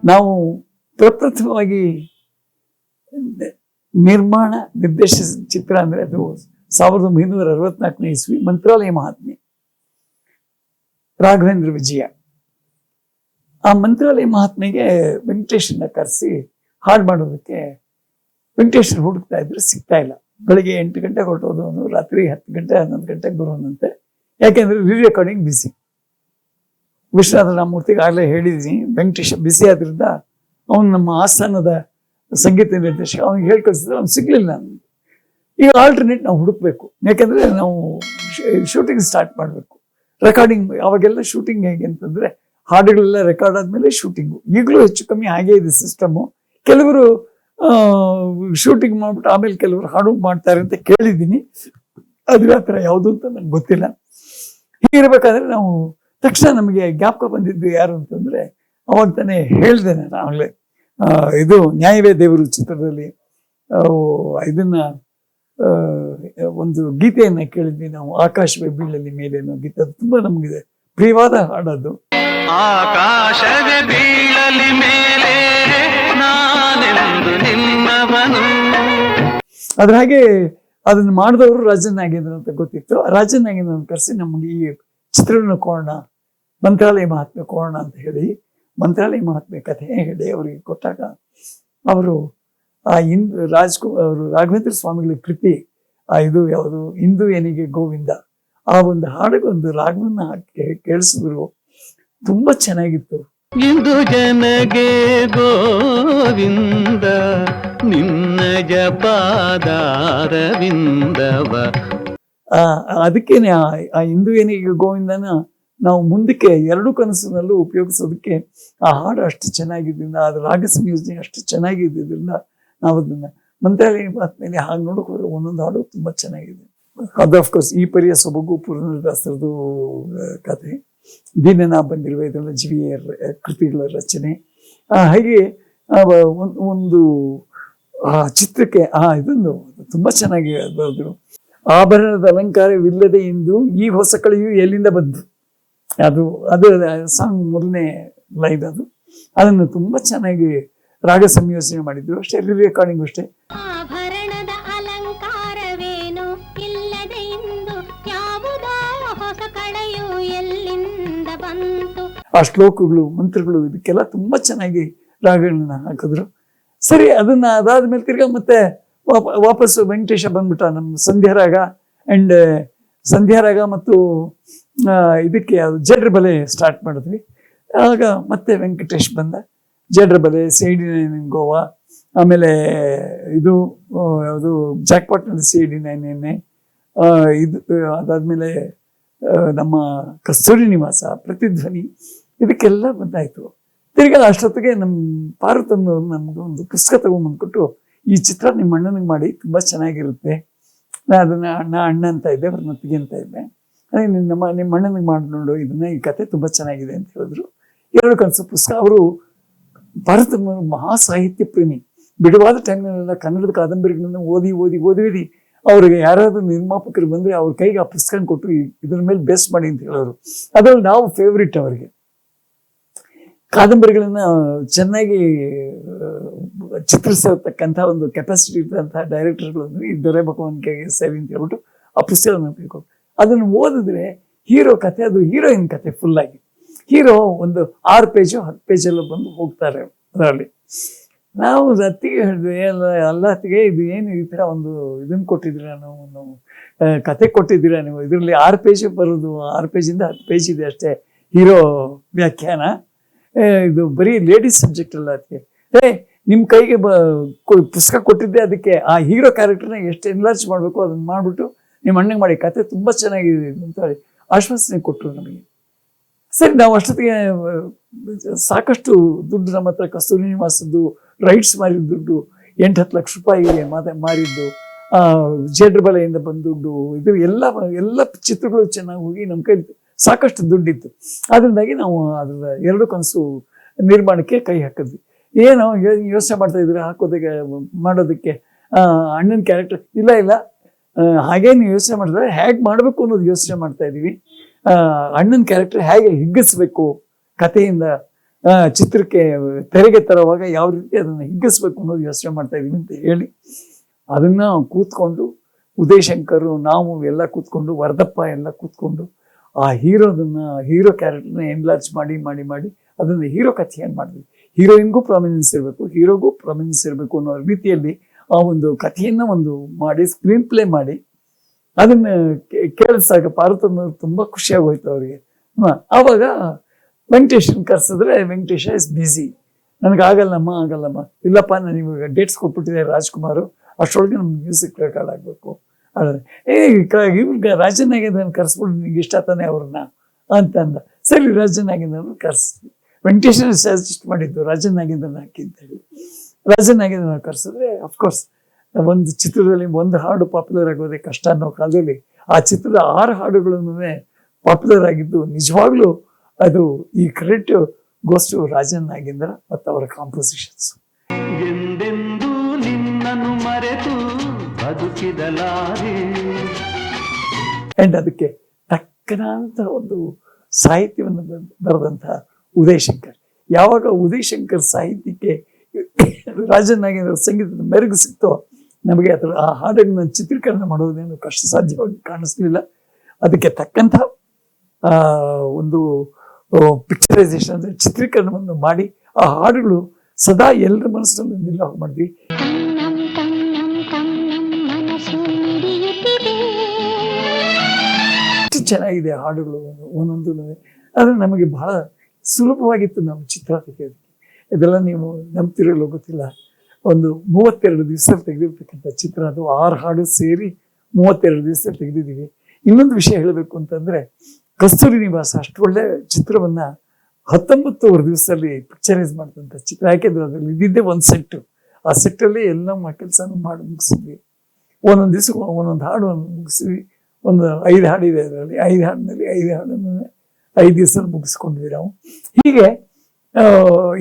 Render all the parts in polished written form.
ನಾವು ಪ್ರಪ್ರಥಮವಾಗಿ ನಿರ್ಮಾಣ ನಿರ್ದೇಶಿಸಿದ ಚಿತ್ರ ಅಂದ್ರೆ ಅದು 1964ನೇ ಇಸ್ವಿ ಮಂತ್ರಾಲಯ ಮಹಾತ್ಮೆ, ರಾಘವೇಂದ್ರ ವಿಜಯ. ಆ ಮಂತ್ರಾಲಯ ಮಹಾತ್ಮೆಗೆ ವೆಂಕಟೇಶನ್ನ ಕರೆಸಿ ಹಾಡು ಮಾಡೋದಕ್ಕೆ ವೆಂಕಟೇಶ್ವರ ಹುಡುಕ್ತಾ ಇದ್ರೆ ಸಿಗ್ತಾ ಇಲ್ಲ. ಬೆಳಿಗ್ಗೆ 8 ಗಂಟೆಗೆ ಹೊರಟೋದವನು ರಾತ್ರಿ 10 ಗಂಟೆ 11 ಗಂಟೆಗೆ ಬರೋನಂತೆ. ಯಾಕೆಂದ್ರೆ ರೆಕಾರ್ಡಿಂಗ್ ಬಿಸಿ. ವಿಶ್ವನಾಥ ರಾಮಮೂರ್ತಿಗೆ ಆಗಲೇ ಹೇಳಿದೀನಿ, ವೆಂಕಟೇಶ ಬಿಸಿ ಆದ್ರಿಂದ ಅವನು ನಮ್ಮ ಆಸ್ಥಾನದ ಸಂಗೀತ ನಿರ್ದೇಶಕ, ಅವ್ನಿಗೆ ಹೇಳಿ ಕಳಿಸಿದ್ರೆ ಅವ್ನು ಸಿಗ್ಲಿಲ್ಲ. ಈಗ ಆಲ್ಟರ್ನೇಟ್ ನಾವು ಹುಡುಕ್ಬೇಕು, ಯಾಕಂದ್ರೆ ನಾವು ಶೂಟಿಂಗ್ ಸ್ಟಾರ್ಟ್ ಮಾಡಬೇಕು. ರೆಕಾರ್ಡಿಂಗ್ ಅವಾಗೆಲ್ಲ ಶೂಟಿಂಗ್ ಹೇಗೆ ಅಂತಂದ್ರೆ ಹಾಡುಗಳೆಲ್ಲ ರೆಕಾರ್ಡ್ ಆದ್ಮೇಲೆ ಶೂಟಿಂಗು. ಈಗಲೂ ಹೆಚ್ಚು ಕಮ್ಮಿ ಹಾಗೆ ಇದೆ ಸಿಸ್ಟಮು. ಕೆಲವರು ಶೂಟಿಂಗ್ ಮಾಡ್ಬಿಟ್ಟು ಆಮೇಲೆ ಕೆಲವರು ಹಾಡು ಮಾಡ್ತಾರೆ ಅಂತ ಕೇಳಿದ್ದೀನಿ. ಅದ್ರ ಆ ಥರ ಯಾವುದು ಅಂತ ನಂಗೆ ಗೊತ್ತಿಲ್ಲ. ಹೀಗಿರ್ಬೇಕಾದ್ರೆ ನಾವು ತಕ್ಷಣ ನಮಗೆ ಜ್ಞಾಪಕ ಬಂದಿದ್ದು ಯಾರು ಅಂತಂದ್ರೆ, ಅವಾಗ ತಾನೇ ಹೇಳ್ದೆ ನಾನು ಆಗಲೇ, ಇದು ನ್ಯಾಯವೇ ದೇವರು ಚಿತ್ರದಲ್ಲಿ ಇದನ್ನ ಒಂದು ಗೀತೆಯನ್ನ ಕೇಳಿದ್ವಿ ನಾವು, ಆಕಾಶವೇ ಬೀಳಲಿ ಮೇಲೆ ಅನ್ನೋ ಗೀತೆ. ಅದು ತುಂಬಾ ನಮಗಿದೆ ಪ್ರಿಯವಾದ ಹಾಡದು. ಆಕಾಶವೇ ಬೀಳಲಿ ಮೇಲೆ ನಾನೆಂದು ನಿನ್ನವನು. ಅದ್ರ ಹಾಗೆ ಅದನ್ನ ಮಾಡಿದವರು ರಾಜನ್ ನಾಗೇಂದ್ರ ಅಂತ ಗೊತ್ತಿತ್ತು. ರಾಜನ್ ನಾಗೇಂದ್ರ ಕರೆಸಿ ನಮ್ಗೆ ಈ ಚಿತ್ರವನ್ನು ಕೊಡೋಣ, ಮಂತ್ರಾಲಯ ಮಹಾತ್ಮೆ ಕೊಡೋಣ ಅಂತ ಹೇಳಿ ಮಂತ್ರಾಲಯ ಮಹಾತ್ಮೆ ಕಥೆ ಹೇಳಿ ಅವರಿಗೆ ಕೊಟ್ಟಾಗ ಅವರು ಅವರು ರಾಘವೇಂದ್ರ ಸ್ವಾಮಿಗಳ ಕೃತಿ ಇದು ಯಾವುದು, ಇಂದು ಎನಿಗೆ ಗೋವಿಂದ, ಆ ಒಂದು ಹಾಡಿಗೆ ಒಂದು ರಾಗವನ್ನ ಕೇಳಿಸಿದ್ರು. ತುಂಬಾ ಚೆನ್ನಾಗಿತ್ತು. ಇಂದು ಜನಗೆ ಗೋವಿಂದ ನಿನ್ನ ಜಪಾದಾರವಿಂದವ. ಅದಕ್ಕೇನೆ ಆ ಇಂದು ಏನಿಗೆ ಗೋವಿಂದನ ನಾವು ಮುಂದಕ್ಕೆ 2 ಕನಸಿನಲ್ಲೂ ಉಪಯೋಗಿಸೋದಕ್ಕೆ ಆ ಹಾಡು ಅಷ್ಟು ಚೆನ್ನಾಗಿದ್ದರಿಂದ, ಅದು ರಾಗ ಸಂಯೋಜನೆ ಅಷ್ಟು ಚೆನ್ನಾಗಿದ್ದರಿಂದ ನಾವು ಅದನ್ನ ಮಂತ್ರಾಲಯ ಮೇಲೆ ಹಾಗೆ ನೋಡಕ್ ಹೋದ್ರೆ ಒಂದೊಂದು ಹಾಡು ತುಂಬಾ ಚೆನ್ನಾಗಿದೆ. ಅದು ಅಫ್ಕೋರ್ಸ್ ಈ ಪರಿಯ ಸೊಬಗು ಪುರಂದರದಾಸರದು ಕಥೆ, ದೀನನ ಬಂದಿರುವ ಇದೆಲ್ಲ ಜಿವಿಯರ್ ಕೃತಿಗಳ ರಚನೆ. ಹಾಗೆ ಒಂದು ಚಿತ್ರಕ್ಕೆ ಇದೊಂದು ತುಂಬಾ ಚೆನ್ನಾಗಿ ಬರೆದ್ರು. ಆಭರಣದ ಅಲಂಕಾರವಿಲ್ಲದೆ ಇಂದು ಈ ಹೊಸ ಕಳೆಯು ಎಲ್ಲಿಂದ ಬಂತು, ಅದು ಸಾಂಗ್ ಮೊದಲನೇ ಲೈನ್. ಅದನ್ನು ತುಂಬಾ ಚೆನ್ನಾಗಿ ರಾಗ ಸಂಯೋಜನೆ ಮಾಡಿದ್ರು. ಅಷ್ಟೇ ರೆಕಾರ್ಡಿಂಗ್ ಅಷ್ಟೇ. ಆಭರಣದ ಅಲಂಕಾರವೇನು ಇಲ್ಲದೆ ಇಂದು ಯಾವುದೋ ಹೊಸ ಕಳೆಯು ಎಲ್ಲಿಂದ ಬಂತು. ಆ ಶ್ಲೋಕಗಳು ಮಂತ್ರಗಳು ಇದಕ್ಕೆಲ್ಲ ತುಂಬಾ ಚೆನ್ನಾಗಿ ರಾಗಗಳನ್ನ ಹಾಕಿದ್ರು. ಸರಿ, ಅದನ್ನ ಅದಾದ್ಮೇಲೆ ತಿರ್ಗಾ ಮತ್ತೆ ವಾಪಸ್ ವೆಂಕಟೇಶ ಬಂದ್ಬಿಟ್ಟ ನಮ್ಮ ಸಂಧ್ಯಾರಾಗ ಅಂಡ್ ಸಂಧ್ಯಾರಾಗ ಮತ್ತು ಇದಕ್ಕೆ ಜಡ್ರ ಬಲೆ ಸ್ಟಾರ್ಟ್ ಮಾಡಿದ್ವಿ. ಆಗ ಮತ್ತೆ ವೆಂಕಟೇಶ್ ಬಂದ. ಜಡ್ರ ಬಲೆ, CID9 ಗೋವಾ, ಆಮೇಲೆ ಇದು ಯಾವುದು ಜಾಕ್ಪಾಟ್ನಲ್ಲಿ CID9 ಇದು, ಅದಾದ್ಮೇಲೆ ನಮ್ಮ ಕಸ್ತೂರಿ ನಿವಾಸ, ಪ್ರತಿಧ್ವನಿ, ಇದಕ್ಕೆಲ್ಲ ಬಂದಾಯ್ತು. ತಿರ್ಗಾ ಅಷ್ಟೊತ್ತಿಗೆ ನಮ್ಮ ಪಾರ್ವತನ್ನವ್ರು ನಮ್ಗೆ ಒಂದು ಪುಸ್ತಕ ತಗೊಂಡ್ಬಂದ್ಕೊಟ್ಟು, ಈ ಚಿತ್ರ ನಿಮ್ಮ ಅಣ್ಣನಿಗೆ ಮಾಡಿ ತುಂಬಾ ಚೆನ್ನಾಗಿರುತ್ತೆ. ನಾ ಅದನ್ನ ಅಣ್ಣ ಅಂತ ಇದ್ದೆ, ಅವ್ರ ಮತ್ತಿಗೆ ಅಂತ ಇದ್ದೆ. ಅದೇ ನಿಮ್ಮ ಅಣ್ಣನಿಗೆ ಮಾಡಿ ನೋಡು ಇದನ್ನ, ಈ ಕತೆ ತುಂಬಾ ಚೆನ್ನಾಗಿದೆ ಅಂತ ಹೇಳಿದ್ರು. 2 ಕನಸು ಪುಸ್ತಕ. ಅವರು ಭಾರತದ ಮಹಾ ಸಾಹಿತ್ಯ ಪ್ರೇಮಿ. ಬಿಡುವಾದ ಟೈಮ್ನೆಲ್ಲ ಕನ್ನಡದ ಕಾದಂಬರಿಗಳನ್ನ ಓದಿ ಅವ್ರಿಗೆ ಯಾರಾದ್ರೂ ನಿರ್ಮಾಪಕರು ಬಂದ್ರೆ ಅವ್ರ ಕೈಗೆ ಆ ಪುಸ್ತಕ ಕೊಟ್ಟು ಇದ್ರ ಮೇಲೆ ಬೇಸ್ ಮಾಡಿ ಅಂತ ಹೇಳೋರು. ಅದ್ರಲ್ಲಿ ನಾವು ಫೇವ್ರೇಟ್ ಅವರಿಗೆ. ಕಾದಂಬರಿಗಳನ್ನ ಚೆನ್ನಾಗಿ ಚಿತ್ರಿಸತಕ್ಕಂಥ ಒಂದು ಕೆಪಾಸಿಟಿ ಇದ್ದಂತಹ ಡೈರೆಕ್ಟರ್ಗಳು ಅಂದ್ರೆ ಈ ದೊರೆ ಭಗವಾನ್ ಕೆ ಸೇವಿ ಅಂತ ಹೇಳ್ಬಿಟ್ಟು ಆ ಪುಸ್ತಕವನ್ನು ಕೊಟ್ಟು ಅದನ್ನು ಓದಿದ್ರೆ ಹೀರೋ ಕತೆ, ಅದು ಹೀರೋಯಿನ್ ಕತೆ ಫುಲ್ ಆಗಿ. ಹೀರೋ ಒಂದು 6 ಪೇಜು 10 ಪೇಜೆಲ್ಲ ಬಂದು ಹೋಗ್ತಾರೆ ಅದರಲ್ಲಿ. ನಾವು ಅತ್ತಿಗೆ ಹೇಳಿದ್ವಿ, ಅಲ್ಲ ಅತ್ತಿಗೆ, ಇದು ಏನು ಈ ತರ ಒಂದು ಇದನ್ನ ಕೊಟ್ಟಿದ್ದೀರಾ, ನಾವು ಕತೆ ಕೊಟ್ಟಿದ್ದೀರಾ ನೀವು, ಇದರಲ್ಲಿ 6 ಪೇಜ್ ಬರೋದು, 6 ಪೇಜಿಂದ 10 ಪೇಜ್ ಇದೆ ಅಷ್ಟೇ ಹೀರೋ ವ್ಯಾಖ್ಯಾನ, ಇದು ಬರೀ ಲೇಡೀಸ್ ಸಬ್ಜೆಕ್ಟ್ ಅಲ್ಲ. ಅದಕ್ಕೆ ನಿಮ್ ಕೈಗೆ ಪುಸ್ತಕ ಕೊಟ್ಟಿದ್ದೆ, ಅದಕ್ಕೆ ಆ ಹೀರೋ ಕ್ಯಾರೆಕ್ಟರ್ನ ಎಷ್ಟು ಎನ್ಲಾರ್ಜ್ ಮಾಡ್ಬೇಕು ಅದನ್ನ ಮಾಡ್ಬಿಟ್ಟು ನಿಮ್ಮ ಅಣ್ಣಗೆ ಮಾಡಿ, ಕತೆ ತುಂಬಾ ಚೆನ್ನಾಗಿದೆ ಅಂತ ಹೇಳಿ ಆಶ್ವಾಸನೆ ಕೊಟ್ಟರು ನಮಗೆ. ಸರಿ, ನಾವು ಅಷ್ಟೊತ್ತಿಗೆ ಸಾಕಷ್ಟು ದುಡ್ಡು ನಮ್ಮ ಹತ್ರ, ಕಸ್ತೂರಿ ನಿವಾಸದ್ದು ರೈಟ್ಸ್ ಮಾರಿದ ದುಡ್ಡು 8-10 ಲಕ್ಷ ರೂಪಾಯಿಗೆ ಮಾರಿದ್ದು, ಜೇಡ್ರ ಬಲೆಯಿಂದ ಬಂದ ದುಡ್ಡು, ಇದು ಎಲ್ಲ ಚಿತ್ರಗಳು ಚೆನ್ನಾಗಿ ಹೋಗಿ ನಮ್ಮ ಕೈಲಿ ಸಾಕಷ್ಟು ದುಡ್ಡಿತ್ತು. ಅದರಿಂದಾಗಿ ನಾವು ಅದ್ರ 2 ಕನಸು ನಿರ್ಮಾಣಕ್ಕೆ ಕೈ ಹಾಕಿದ್ವಿ. ಏನು ಯೋಚನೆ ಮಾಡ್ತಾ ಇದ್ರೆ ಹಾಕೋದಕ್ಕೆ ಮಾಡೋದಕ್ಕೆ ಅಣ್ಣನ ಕ್ಯಾರೆಕ್ಟರ್ ಇಲ್ಲ ಹಾಗೇನು ಯೋಚನೆ ಮಾಡಿದ್ರೆ ಹೇಗೆ ಮಾಡಬೇಕು ಅನ್ನೋದು ಯೋಚನೆ ಮಾಡ್ತಾ ಇದೀವಿ. ಅಣ್ಣನ ಕ್ಯಾರೆಕ್ಟರ್ ಹೇಗೆ ಹಿಗ್ಗಿಸ್ಬೇಕು ಕಥೆಯಿಂದ ಚಿತ್ರಕ್ಕೆ ತೆರೆಗೆ ತರುವಾಗ ಯಾವ ರೀತಿ ಅದನ್ನು ಹಿಗ್ಗಿಸ್ಬೇಕು ಅನ್ನೋದು ಯೋಚನೆ ಮಾಡ್ತಾ ಇದೀವಿ ಅಂತ ಹೇಳಿ ಅದನ್ನ ಕೂತ್ಕೊಂಡು ಉದಯ್ ಶಂಕರ್ ನಾವು ಎಲ್ಲ ಕೂತ್ಕೊಂಡು ವರದಪ್ಪ ಎಲ್ಲ ಕೂತ್ಕೊಂಡು ಆ ಹೀರೋ ಕ್ಯಾರೆಕ್ಟರ್ನ ಎನ್ಲಾರ್ಜ್ ಮಾಡಿ ಮಾಡಿ ಮಾಡಿ ಅದನ್ನ ಹೀರೋ ಕಥೆಯನ್ನು ಮಾಡಿದ್ವಿ. ಹೀರೋಯಿನ್ಗೂ ಪ್ರಾಮಿನೆನ್ಸ್ ಇರಬೇಕು, ಹೀರೋಗೂ ಪ್ರಾಮಿನೆನ್ಸ್ ಇರಬೇಕು ಅನ್ನೋ ರೀತಿಯಲ್ಲಿ ಆ ಒಂದು ಕಥೆಯನ್ನ ಒಂದು ಮಾಡಿ ಸ್ಕ್ರೀನ್ ಪ್ಲೇ ಮಾಡಿ ಅದನ್ನ ಕೇಳಿಸಾಗ ಪಾರ್ವತಮ್ಮ ತುಂಬಾ ಖುಷಿಯಾಗಿ ಹೋಯ್ತು ಅವ್ರಿಗೆ. ಆವಾಗ ವೆಂಕಟೇಶನ್ ಕರ್ಸಿದ್ರೆ ವೆಂಕಟೇಶ ಇಸ್ ಬ್ಯುಸಿ, ಆಗಲ್ಲಮ್ಮ ಇಲ್ಲಪ್ಪ ನಾನು ಇವಾಗ ಡೇಟ್ಸ್ ಕೊಟ್ಬಿಟ್ಟಿದೆ ರಾಜ್ಕುಮಾರ್, ಅಷ್ಟರೊಳಗೆ ನಮ್ಗೆ ಮ್ಯೂಸಿಕ್ ರೆಕಾರ್ಡ್ ಆಗ್ಬೇಕು. ಇವ್ರಿಗೆ ರಾಜನಾಗಿದ್ದನ್ನು ಕರ್ಸ್ಬಿಟ್ಟು ನಿಮ್ಗೆ ಇಷ್ಟ ತಾನೆ ಅವ್ರನ್ನ ಅಂತ ಅಂದ. ಸರಿ ರಾಜನಾಗಿದ್ದನ್ನು ಕರ್ಸಿದ್ವಿ. ವೆಂಕಟೇಶನ್ ಸಜೆಸ್ಟ್ ಮಾಡಿದ್ದು ರಾಜನಾಗಿದ್ದನ್ನು ಹಾಕಿ ಅಂತ ಹೇಳಿ ರಾಜನಾಗಿದ್ದನ್ನು ಕರ್ಸಿದ್ರೆ ಅಫ್ಕೋರ್ಸ್ ಒಂದು ಚಿತ್ರದಲ್ಲಿ ಒಂದು ಹಾಡು ಪಾಪ್ಯುಲರ್ ಆಗೋದೇ ಕಷ್ಟ ಅನ್ನೋ ಕಾಲದಲ್ಲಿ ಆ ಚಿತ್ರದ 6 ಹಾಡುಗಳನ್ನು ಪಾಪ್ಯುಲರ್ ಆಗಿದ್ದು ನಿಜವಾಗ್ಲೂ ಅದು ಈ credit goes to Rajan Nagendra ಮತ್ತು ಅವರ ಕಾಂಪೋಸಿಷನ್ಸ್. ಎಂದೆಂದೂ ನಿನ್ನನ್ನು ಮರೆತು ಬದುಕಿದಲಾರೆ. ಅಂಡ್ ಅದಕ್ಕೆ ತಕ್ಕನಾದಂಥ ಒಂದು ಸಾಹಿತ್ಯವನ್ನು ಬರೆದಂತಹ ಉದಯ್ ಶಂಕರ್. ಯಾವಾಗ ಉದಯ್ ಶಂಕರ್ ಸಾಹಿತ್ಯಕ್ಕೆ ರಾಜನ್ ನಾಗೇಂದ್ರ ಸಂಗೀತದ ಮೆರುಗು ಸಿಕ್ತೋ ನಮಗೆ ಅದರ ಆ ಹಾಡನ್ನು ಚಿತ್ರೀಕರಣ ಮಾಡೋದೇನು ಕಷ್ಟ ಸಾಧ್ಯವಾಗಿ ಕಾಣಿಸ್ಲಿಲ್ಲ. ಅದಕ್ಕೆ ತಕ್ಕಂಥ ಒಂದು ಪಿಕ್ಚರೈಸೇಷನ್ ಅಂದ್ರೆ ಚಿತ್ರೀಕರಣವನ್ನು ಮಾಡಿ ಆ ಹಾಡುಗಳು ಸದಾ ಎಲ್ಲರ ಮನಸ್ಸಿನಲ್ಲಿ ನಿಲ್ಲೋ ಮಾಡಿದ್ವಿ. ಎಷ್ಟು ಚೆನ್ನಾಗಿದೆ ಹಾಡುಗಳು ಒಂದೊಂದು. ಆದರೆ ನಮಗೆ ಬಹಳ ಸುಲಭವಾಗಿತ್ತು ನಮ್ಮ ಚಿತ್ರ ತೆಗೆಯೋದಕ್ಕೆ. ಇದೆಲ್ಲ ನೀವು ನಂಬ್ತಿರಲು ಗೊತ್ತಿಲ್ಲ, ಒಂದು 32 ದಿವಸ ತೆಗೆದಿರ್ತಕ್ಕಂಥ ಚಿತ್ರ ಅದು. 6 ಹಾಡು ಸೇರಿ 32 ದಿವಸ ತೆಗೆದಿದ್ದೀವಿ. ಇನ್ನೊಂದು ವಿಷಯ ಹೇಳಬೇಕು ಅಂತಂದ್ರೆ ಕಸ್ತೂರಿ ನಿವಾಸ ಅಷ್ಟು ಒಳ್ಳೆ ಚಿತ್ರವನ್ನ 19 ದಿವಸದಲ್ಲಿ ಪಿಕ್ಚರೈಸ್ ಮಾಡಿದಂಥ ಚಿತ್ರ. ಯಾಕೆಂದ್ರೆ ಅದ್ರಲ್ಲಿ ಇದ್ದಿದ್ದೇ ಒಂದು ಸೆಟ್, ಆ ಸೆಟ್ಟಲ್ಲಿ ಎಲ್ಲ ಕೆಲಸನೂ ಮಾಡಿ ಮುಗಿಸಿದ್ವಿ. ಒಂದೊಂದು ದಿವಸ ಒಂದೊಂದು ಹಾಡು ಮುಗಿಸಿದ್ವಿ. ಒಂದು 5 ಹಾಡಿದೆ ಅದರಲ್ಲಿ. 5 ಹಾಡಿನಲ್ಲಿ 5 ಹಾಡನ್ನು 5 ದಿವಸ ಮುಗಿಸ್ಕೊಂಡ್ವಿ ನಾವು. ಹೀಗೆ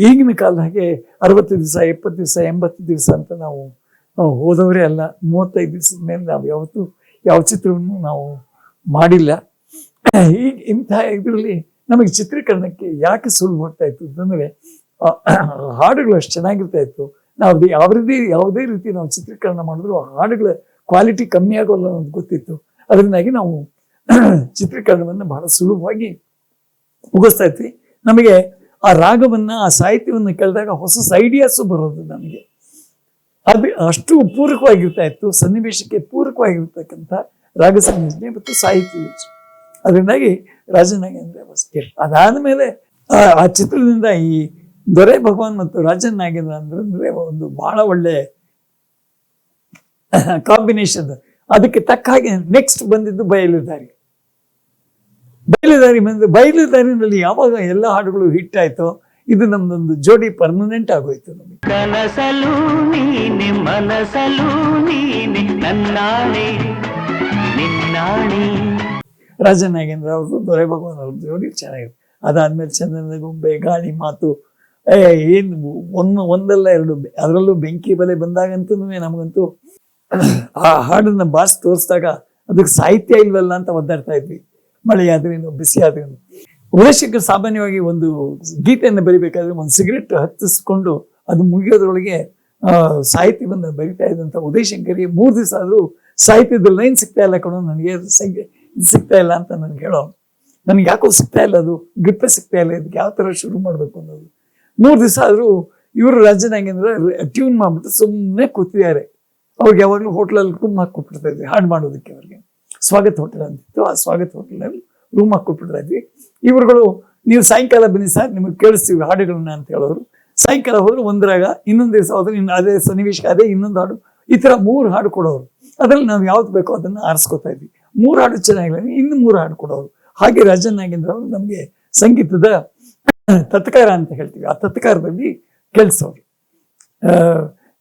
ಈಗಿನ ಕಾಲದ ಹಾಗೆ 60 ದಿವಸ 70 ದಿವಸ 80 ದಿವಸ ಅಂತ ನಾವು ಹೋದವರೇ ಅಲ್ಲ. 35 ದಿವಸದ ಮೇಲೆ ನಾವು ಯಾವತ್ತೂ ಯಾವ ಚಿತ್ರವನ್ನು ನಾವು ಮಾಡಿಲ್ಲ. ಈಗ ಇಂಥ ಇದರಲ್ಲಿ ನಮಗೆ ಚಿತ್ರೀಕರಣಕ್ಕೆ ಯಾಕೆ ಸುಲಭ ಆಗ್ತಾ ಇತ್ತು ಅಂತಂದ್ರೆ ಹಾಡುಗಳು ಅಷ್ಟು ಚೆನ್ನಾಗಿರ್ತಾ ಇತ್ತು. ನಾವು ಯಾವುದೇ ರೀತಿ ನಾವು ಚಿತ್ರೀಕರಣ ಮಾಡಿದ್ರು ಹಾಡುಗಳ ಕ್ವಾಲಿಟಿ ಕಮ್ಮಿ ಆಗೋಲ್ಲ ಅನ್ನೋದು ಗೊತ್ತಿತ್ತು. ಅದರಿಂದಾಗಿ ನಾವು ಚಿತ್ರೀಕರಣವನ್ನು ಬಹಳ ಸುಲಭವಾಗಿ ಮುಗಿಸ್ತಾ ಇದ್ವಿ. ನಮಗೆ ಆ ರಾಗವನ್ನ ಆ ಸಾಹಿತ್ಯವನ್ನ ಕೇಳಿದಾಗ ಹೊಸ ಐಡಿಯಾಸು ಬರೋದು ನಮಗೆ. ಅದು ಅಷ್ಟು ಪೂರಕವಾಗಿರ್ತಾ ಇತ್ತು, ಸನ್ನಿವೇಶಕ್ಕೆ ಪೂರಕವಾಗಿರ್ತಕ್ಕಂಥ ರಾಗ ಸಂಯೋಜನೆ ಮತ್ತು ಸಾಹಿತ್ಯ ಯೋಜನೆ. ಅದರಿಂದಾಗಿ ರಾಜನಾಗೇಂದ್ರ ಅದಾದ ಮೇಲೆ ಆ ಚಿತ್ರದಿಂದ ಈ ದೊರೆ ಭಗವಾನ್ ಮತ್ತು ರಾಜನ್ ನಾಗೇಂದ್ರ ಅಂದ್ರೆ ಒಂದು ಬಹಳ ಒಳ್ಳೆ ಕಾಂಬಿನೇಷನ್. ಅದಕ್ಕೆ ತಕ್ಕ ಹಾಗೆ ನೆಕ್ಸ್ಟ್ ಬಂದಿದ್ದು ಬಯಲುದಾರಿ. ಬಯಲುದಾರಿನಲ್ಲಿ ಯಾವಾಗ ಎಲ್ಲ ಹಾಡುಗಳು ಹಿಟ್ ಆಯ್ತೋ ಇದು ನಮ್ದೊಂದು ಜೋಡಿ ಪರ್ಮನೆಂಟ್ ಆಗೋಯ್ತು ನಮಗೆ. ಕನಸಲು ನೀನೆ ಮನಸಲು ನೀನೆ ನನ್ನಾಣೆ ನಿನ್ನಾಣೆ. ರಾಜನ್ ನಾಗೇಂದ್ರ ಅವ್ರದ್ದು ದೊರೆ ಭಗವಾನ್ ಅವ್ರದ್ದು ಜೋಡಿ ಚೆನ್ನಾಗಿದೆ. ಅದಾದ್ಮೇಲೆ ಚಂದನ ಗೊಂಬೆ, ಗಾಳಿ ಮಾತು, ಏನು ಒಂದಲ್ಲ 2 ಅದರಲ್ಲೂ ಬೆಂಕಿ ಬಲೆ ಬಂದಾಗಂತೂ ನಮಗಂತೂ ಆ ಹಾಡನ್ನ ಬಾರಿಸಿ ತೋರಿಸಿದಾಗ ಅದಕ್ಕೆ ಸಾಹಿತ್ಯ ಇಲ್ವಲ್ಲ ಅಂತ ಒದ್ದಾಡ್ತಾ ಇದ್ವಿ. ಮಳೆ ಆದ್ರೇನು ಬಿಸಿ ಆದ್ರೇನು. ಉದಯ್ ಶಂಕರ್ ಸಾಮಾನ್ಯವಾಗಿ ಒಂದು ಗೀತೆಯನ್ನು ಬರಿಬೇಕಾದ್ರೆ ಒಂದು ಸಿಗರೆಟ್ ಹತ್ತಿಸ್ಕೊಂಡು ಅದು ಮುಗಿಯೋದ್ರೊಳಗೆ ಸಾಹಿತ್ಯವನ್ನು ಬರಿತಾ ಇದ್ದಂಥ ಉದಯ್ ಶಂಕರ್ಗೆ 3 ದಿವಸ ಆದ್ರೂ ಸಾಹಿತ್ಯದ ಲೈನ್ ಸಿಗ್ತಾ ಇಲ್ಲ ಕಣೋ, ನನಗೆ ಸಿಗ್ತಾ ಇಲ್ಲ ಅಂತ ನನ್ಗೆ ಹೇಳೋ. ನನ್ಗೆ ಯಾಕೋ ಸಿಗ್ತಾ ಇಲ್ಲ, ಅದು ಗ್ರಿಪ್ಪೇ ಸಿಗ್ತಾ ಇಲ್ಲ, ಇದಕ್ಕೆ ಯಾವ ತರ ಶುರು ಮಾಡ್ಬೇಕು ಅನ್ನೋದು. 3 ದಿವಸ ಆದ್ರೂ ಇವರು ರಾಜನಾಗೇಂದ್ರ ಟ್ಯೂನ್ ಮಾಡ್ಬಿಟ್ಟು ಸುಮ್ಮನೆ ಕೂತಿದ್ದಾರೆ. ಅವ್ರಿಗೆ ಯಾವಾಗಲೂ ಹೋಟ್ಲಲ್ಲಿ ರೂಮ್ ಹಾಕಿ ಕೊಟ್ಬಿಡ್ತಾ ಇದ್ವಿ ಹಾಡು ಮಾಡೋದಕ್ಕೆ. ಅವ್ರಿಗೆ ಸ್ವಾಗತ್ ಹೋಟೆಲ್ ಅಂತಿತ್ತು, ಆ ಸ್ವಾಗತ್ ಹೋಟೆಲ್ನಲ್ಲಿ ರೂಮ್ ಹಾಕಿ ಕೊಟ್ಬಿಡ್ತಾ ಇದ್ವಿ. ಇವರುಗಳು ನೀವು ಸಾಯಂಕಾಲ ಬನ್ನಿ ಸರ್ ನಿಮಗೆ ಕೇಳಿಸ್ತೀವಿ ಹಾಡುಗಳನ್ನ ಅಂತ ಹೇಳೋರು. ಸಾಯಂಕಾಲ ಹೋದ್ರೆ ಒಂದು ರಾಗ, ಇನ್ನೊಂದು ದಿವಸ ಹೋದ್ರೆ ಅದೇ ಸನ್ನಿವೇಶಕ್ಕೆ ಅದೇ ಇನ್ನೊಂದು ಹಾಡು, ಈ ತರ 3 ಹಾಡು ಕೊಡೋರು. ಅದ್ರಲ್ಲಿ ನಾವು ಯಾವ್ದು ಬೇಕೋ ಅದನ್ನ ಆರಿಸ್ಕೊತಾ ಇದ್ವಿ. 3 ಹಾಡು ಚೆನ್ನಾಗಿಲ್ಲ, ಇನ್ನು 3 ಹಾಡು ಕೊಡೋರು. ಹಾಗೆ ರಾಜನ್ ನಾಗೇಂದ್ರ ಅವರು ನಮಗೆ ಸಂಗೀತದ ತತ್ಕಾರ ಅಂತ ಹೇಳ್ತೀವಿ, ಆ ತತ್ಕಾರದಲ್ಲಿ ಕೇಳಿಸೋರು.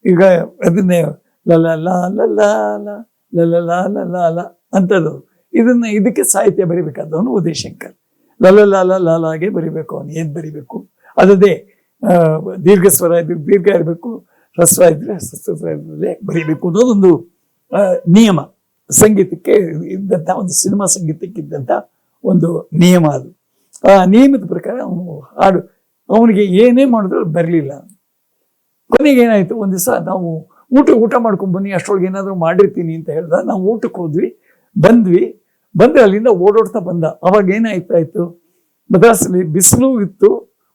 ಈಗ ಅದನ್ನೇ ಲಲ ಲಾ ಲಾ ಲಲ ಅಂತದ್ದು ಇದಕ್ಕೆ ಸಾಹಿತ್ಯ ಬರಿಬೇಕಾದವನು ಉದಯ್ ಶಂಕರ್. ಲಲ ಲಾಲಾಗೆ ಬರಿಬೇಕು, ಅವನು ಏನ್ ಬರಿಬೇಕು ಅದದೇ ದೀರ್ಘ ಸ್ವರ ಇದ್ರೆ ದೀರ್ಘ ಇರಬೇಕು, ಹ್ರಸ್ವ ಇದ್ರೆ ಹ್ರಸ್ವರಲ್ಲೇ ಬರಿಬೇಕು ಅನ್ನೋದೊಂದು ನಿಯಮ. ಸಂಗೀತಕ್ಕೆ ಇದ್ದಂಥ ಒಂದು ಸಿನಿಮಾ ಸಂಗೀತಕ್ಕೆ ಇದ್ದಂಥ ಒಂದು ನಿಯಮ ಅದು. ಆ ನಿಯಮದ ಪ್ರಕಾರ ಅವನು ಅವನಿಗೆ ಏನೇ ಮಾಡಿದ್ರು ಬರಲಿಲ್ಲ. ಕೊನೆಗೆ ಏನಾಯ್ತು, ಒಂದ್ ದಿವಸ ನಾವು ಊಟ ಮಾಡ್ಕೊಂಡ್ ಬನ್ನಿ, ಅಷ್ಟೊಳಗೆ ಏನಾದ್ರು ಮಾಡಿರ್ತೀನಿ ಅಂತ ಹೇಳ್ದ. ನಾವು ಊಟಕ್ಕೆ ಹೋದ್ವಿ, ಬಂದ್ರೆ ಅಲ್ಲಿಂದ ಓಡೋಡ್ತಾ ಬಂದ. ಅವಾಗ ಏನಾಯ್ತಾಯ್ತು, ಮದ್ರಾಸಲ್ಲಿ ಬಿಸಿಲು ಇತ್ತು,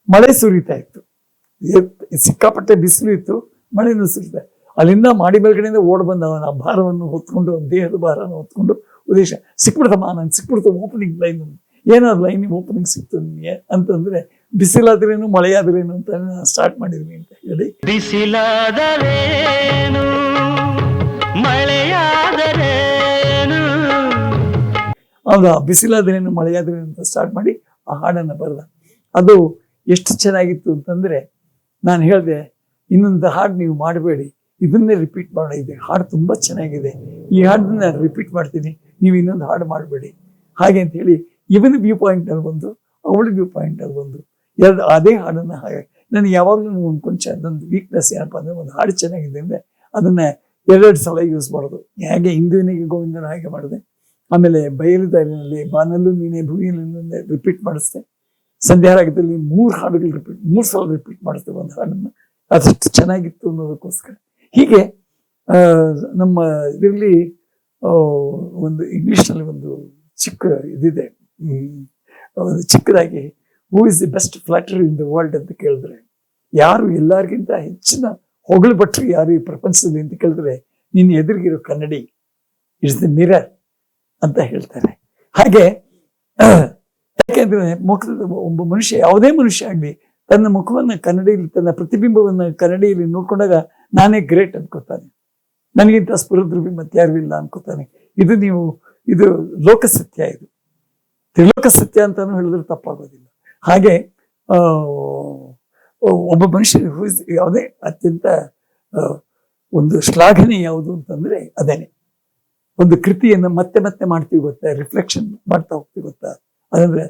ಮಳೆ ಸುರಿತಾ ಇತ್ತು, ಸಿಕ್ಕಾಪಟ್ಟೆ ಬಿಸಿಲು ಇತ್ತು, ಮಳೆನೂ ಸುರಿತಾ. ಅಲ್ಲಿಂದ ಮಾಡಿ ಬೆಳಗಡೆಯಿಂದ ಓಡ್ ಬಂದ ಅವನ ಭಾರವನ್ನು ಹೊತ್ಕೊಂಡು, ದೇಹದ ಭಾರವನ್ನು ಹೊತ್ಕೊಂಡು. ಉದ್ದೇಶ ಸಿಕ್ಬಿಡ್ತಮ್ಮ, ನಂಗೆ ಸಿಕ್ಬಿಡ್ತು ಓಪನಿಂಗ್ ಲೈನ್. ಏನಾದ್ರು ಲೈನ್ ಓಪನಿಂಗ್ ಸಿಕ್ತು ನಿಮಗೆ ಅಂತಂದ್ರೆ, ಬಿಸಿಲಾದ್ರೇನು ಮಳೆಯಾದ್ರೇನು ಅಂತ ಸ್ಟಾರ್ಟ್ ಮಾಡಿದ್ವಿ ಅಂತ ಹೇಳಿ. ಬಿಸಿಲಾದರೇನು ಮಳೆಯಾದರೇನು, ಹೌದಾ, ಬಿಸಿಲಾದ್ರೇನು ಮಳೆಯಾದ್ರೇನು ಅಂತ ಸ್ಟಾರ್ಟ್ ಮಾಡಿ ಆ ಹಾಡನ್ನ ಬರೆದ. ಅದು ಎಷ್ಟು ಚೆನ್ನಾಗಿತ್ತು ಅಂತಂದ್ರೆ, ನಾನು ಹೇಳಿದೆ ಇನ್ನೊಂದು ಹಾಡು ನೀವು ಮಾಡಬೇಡಿ, ಇದನ್ನೇ ರಿಪೀಟ್ ಮಾಡೋಣ, ಇದೆ ಹಾಡು ತುಂಬಾ ಚೆನ್ನಾಗಿದೆ, ಈ ಹಾಡನ್ನ ರಿಪೀಟ್ ಮಾಡ್ತೀನಿ, ನೀವು ಇನ್ನೊಂದು ಹಾಡು ಮಾಡಬೇಡಿ ಹಾಗೆ ಅಂತ ಹೇಳಿ. ಇವನ ವ್ಯೂ ಪಾಯಿಂಟ್ ಅಲ್ಲಿ ಒಂದು, ಅವಳ ವ್ಯೂ ಪಾಯಿಂಟ್ ಅಲ್ಲಿ ಒಂದು, ಎರಡು ಅದೇ ಹಾಡನ್ನ. ಹಾಗೆ ನನಗೆ ಯಾವಾಗಲೂ ಒಂದು ಕೊಂಚ ಅದೊಂದು ವೀಕ್ನೆಸ್ ಏನಪ್ಪ ಅಂದ್ರೆ, ಒಂದು ಹಾಡು ಚೆನ್ನಾಗಿದೆ ಅಂದ್ರೆ ಅದನ್ನ ಎರಡೆರಡು ಸಲ ಯೂಸ್ ಮಾಡೋದು. ಹೇಗೆ ಹಿಂದೂನಿಗೆ ಗೋವಿಂದನ ಹಾಗೆ ಮಾಡಿದೆ, ಆಮೇಲೆ ಬಯಲುದಾರಿನಲ್ಲಿ ಬಾನಲ್ಲೂ ನೀನೆ ಭೂಮಿಯಲ್ಲಿ ರಿಪೀಟ್ ಮಾಡಿಸ್ದೆ, ಸಂಧ್ಯಾರಾಗದಲ್ಲಿ 3 ಹಾಡುಗಳು 3 ಸಲ ರಿಪೀಟ್ ಮಾಡಿಸ್ತೇವೆ ಒಂದು ಹಾಡನ್ನ. ಅದಷ್ಟು ಚೆನ್ನಾಗಿತ್ತು ಅನ್ನೋದಕ್ಕೋಸ್ಕರ. ಹೀಗೆ ನಮ್ಮ ಇದರಲ್ಲಿ ಒಂದು ಇಂಗ್ಲಿಷ್ನಲ್ಲಿ ಒಂದು ಚಿಕ್ಕ ಇದಿದೆ, ಚಿಕ್ಕದಾಗಿ, who is the best flutist in the world ಅಂತ ಕೇಳಿದ್ರೆ, ಯಾರು ಎಲ್ಲರಿಗಿಂತ ಹೆಚ್ಚಿನ ಹೊಗಳು ಭಟ್ರು ಯಾರು ಈ ಪ್ರಪಂಚದಲ್ಲಿ ಅಂತ ಕೇಳಿದ್ರೆ, ನಿನ್ನ ಎದುರಿಗಿರೋ ಕನ್ನಡಿ, ಇಟ್ಸ್ ದಿ ಮಿರರ್ ಅಂತ ಹೇಳ್ತಾರೆ. ಹಾಗೆ ಯಾಕೆಂದ್ರೆ ಮುಖದ ಒಬ್ಬ ಮನುಷ್ಯ, ಯಾವುದೇ ಮನುಷ್ಯ ಆಗ್ಲಿ, ತನ್ನ ಮುಖವನ್ನ ಕನ್ನಡಿಯಲ್ಲಿ, ತನ್ನ ಪ್ರತಿಬಿಂಬವನ್ನ ಕನ್ನಡಿಯಲ್ಲಿ ನೋಡ್ಕೊಂಡಾಗ ನಾನೇ ಗ್ರೇಟ್ ಅನ್ಕೋತಾನೆ, ನನಗಿಂತ ಸ್ಫುರದ್ರವಿ ಮತ್ತಾರು ಇಲ್ಲ ಅನ್ಕೋತಾನೆ. ಇದು ಲೋಕ ಸತ್ಯ, ಇದು ತ್ರಿಲೋಕ ಸತ್ಯ ಅಂತಾನು ಹೇಳಿದ್ರೆ ತಪ್ಪಾಗೋದಿಲ್ಲ. ಹಾಗೆ ಒಬ್ಬ ಮನುಷ್ಯ ಯಾವುದೇ ಅತ್ಯಂತ ಒಂದು ಶ್ಲಾಘನೆ ಯಾವುದು ಅಂತಂದ್ರೆ ಅದೇನೆ. ಒಂದು ಕೃತಿಯನ್ನ ಮತ್ತೆ ಮತ್ತೆ ಮಾಡ್ತೀವಿ ಗೊತ್ತಾ, ರಿಫ್ಲೆಕ್ಷನ್ ಮಾಡ್ತಾ ಹೋಗ್ತೀವಿ ಗೊತ್ತಾ, ಅದಂದ್ರೆ